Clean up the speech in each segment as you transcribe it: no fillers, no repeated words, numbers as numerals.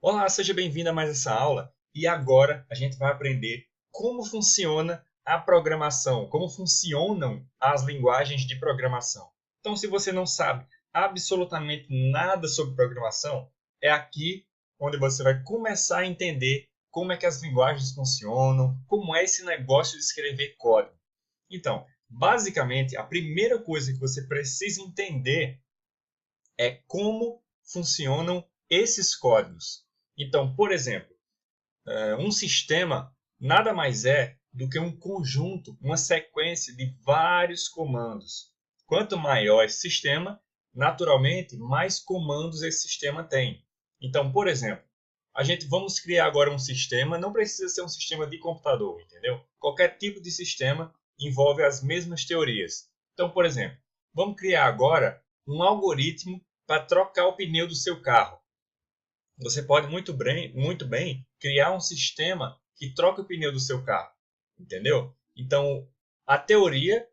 Olá, seja bem-vindo a mais essa aula. E agora a gente vai aprender como funciona a programação, como funcionam as linguagens de programação. Então, se você não sabe absolutamente nada sobre programação, é aqui onde você vai começar a entender como é que as linguagens funcionam, como é esse negócio de escrever código. Então, basicamente, a primeira coisa que você precisa entender é como funcionam esses códigos. Então, por exemplo, um sistema nada mais é do que um conjunto, uma sequência de vários comandos. Quanto maior esse sistema, naturalmente, mais comandos esse sistema tem. Então, por exemplo, vamos criar agora um sistema, não precisa ser um sistema de computador, entendeu? Qualquer tipo de sistema envolve as mesmas teorias. Então, por exemplo, vamos criar agora um algoritmo para trocar o pneu do seu carro. Você pode muito bem criar um sistema que troca o pneu do seu carro, entendeu? Então, a teoria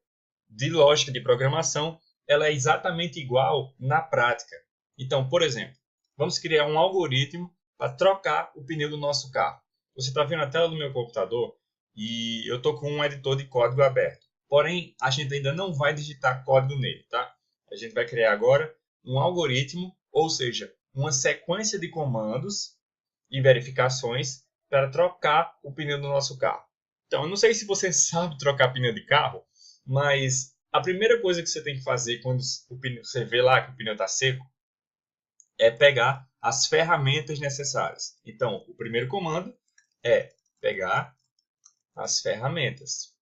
de lógica de programação ela é exatamente igual na prática. Então, por exemplo, vamos criar um algoritmo para trocar o pneu do nosso carro. Você está vendo a tela do meu computador e eu estou com um editor de código aberto. Porém, a gente ainda não vai digitar código nele, tá? A gente vai criar agora um algoritmo, ou seja, uma sequência de comandos e verificações para trocar o pneu do nosso carro. Então, eu não sei se você sabe trocar pneu de carro, mas a primeira coisa que você tem que fazer quando você vê lá que o pneu está seco é pegar as ferramentas necessárias. Então, o primeiro comando é pegar as ferramentas.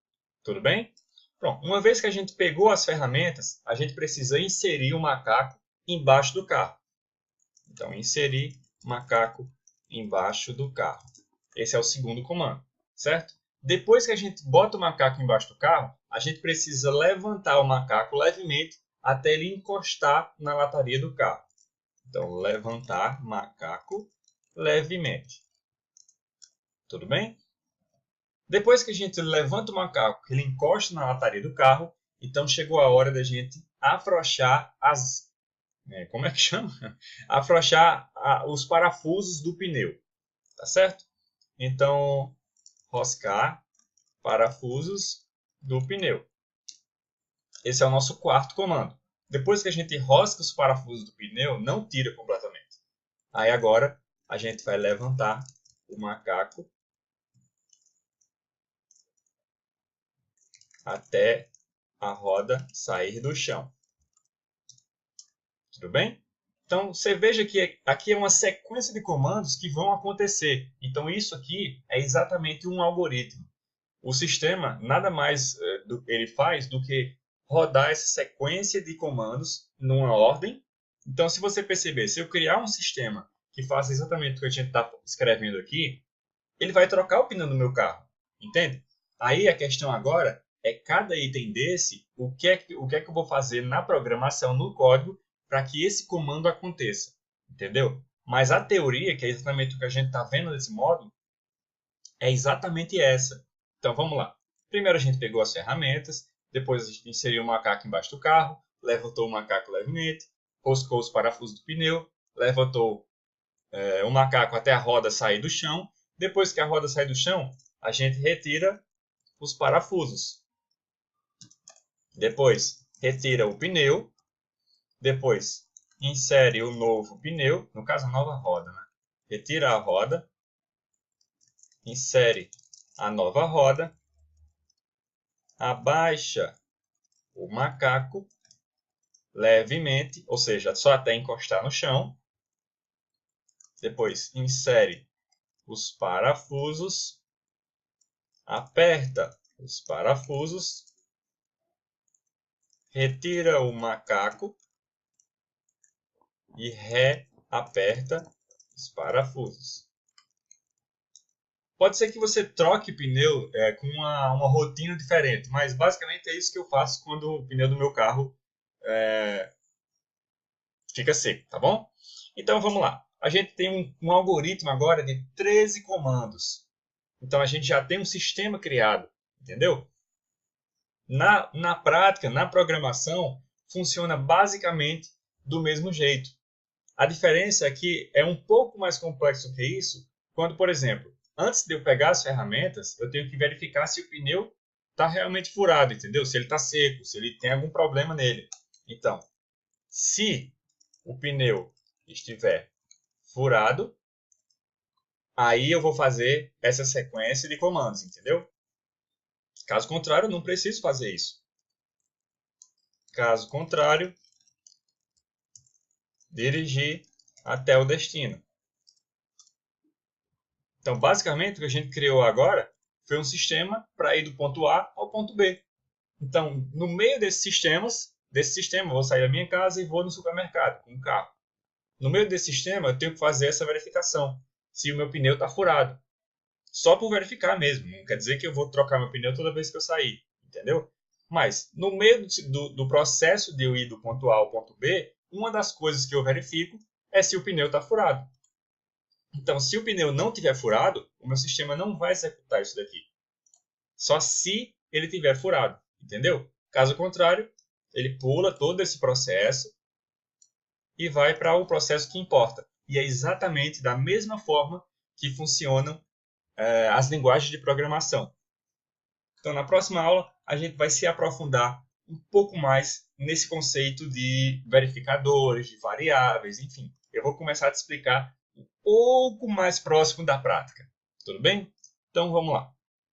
Tudo bem? Pronto. Uma vez que a gente pegou as ferramentas, a gente precisa inserir o macaco embaixo do carro. Então, inserir macaco embaixo do carro. Esse é o segundo comando, certo? Depois que a gente bota o macaco embaixo do carro, a gente precisa levantar o macaco levemente até ele encostar na lataria do carro. Então, levantar macaco levemente. Tudo bem? Depois que a gente levanta o macaco, que ele encosta na lataria do carro, então chegou a hora da gente afrouxar como é que chama? Afrouxar os parafusos do pneu, tá certo? Então, roscar parafusos do pneu. Esse é o nosso quarto comando. Depois que a gente rosca os parafusos do pneu, não tira completamente. Aí agora a gente vai levantar o macaco até a roda sair do chão. Tudo bem? Então, você veja que aqui é uma sequência de comandos que vão acontecer. Então, isso aqui é exatamente um algoritmo. O sistema nada mais ele faz do que rodar essa sequência de comandos numa ordem. Então, se você perceber, se eu criar um sistema que faça exatamente o que a gente está escrevendo aqui, ele vai trocar o pneu do meu carro. Entende? Aí a questão agora é cada item desse, o que é que eu vou fazer na programação, no código, para que esse comando aconteça. Entendeu? Mas a teoria, que é exatamente o que a gente está vendo nesse módulo, é exatamente essa. Então vamos lá. Primeiro a gente pegou as ferramentas, depois a gente inseriu o macaco embaixo do carro, levantou o macaco levemente, roscou os parafusos do pneu, levantou o macaco até a roda sair do chão. Depois que a roda sair do chão, a gente retira os parafusos. Depois retira o pneu. Depois insere o novo pneu, no caso a nova roda, né? Retira a roda, insere a nova roda, abaixa o macaco levemente, ou seja, só até encostar no chão. Depois insere os parafusos, aperta os parafusos, retira o macaco e reaperta os parafusos. Pode ser que você troque pneu com uma rotina diferente, mas basicamente é isso que eu faço quando o pneu do meu carro fica seco, tá bom? Então vamos lá. A gente tem um algoritmo agora de 13 comandos. Então a gente já tem um sistema criado, entendeu? Na prática, na programação, funciona basicamente do mesmo jeito. A diferença é que é um pouco mais complexo que isso, quando, por exemplo, antes de eu pegar as ferramentas, eu tenho que verificar se o pneu está realmente furado, entendeu? Se ele está seco, se ele tem algum problema nele. Então, se o pneu estiver furado, aí eu vou fazer essa sequência de comandos, entendeu? Caso contrário, eu não preciso fazer isso. Caso contrário, dirigir até o destino. Então, basicamente, o que a gente criou agora foi um sistema para ir do ponto A ao ponto B. Então, no meio desse sistema, eu vou sair da minha casa e vou no supermercado com o carro. No meio desse sistema, eu tenho que fazer essa verificação, se o meu pneu está furado. Só por verificar mesmo, não quer dizer que eu vou trocar meu pneu toda vez que eu sair, entendeu? Mas, no meio do processo de eu ir do ponto A ao ponto B, uma das coisas que eu verifico é se o pneu está furado. Então, se o pneu não estiver furado, o meu sistema não vai executar isso daqui. Só se ele estiver furado, entendeu? Caso contrário, ele pula todo esse processo e vai para o processo que importa. E é exatamente da mesma forma que funcionam as linguagens de programação. Então, na próxima aula, a gente vai se aprofundar um pouco mais nesse conceito de verificadores, de variáveis, enfim. Eu vou começar a te explicar um pouco mais próximo da prática. Tudo bem? Então, vamos lá.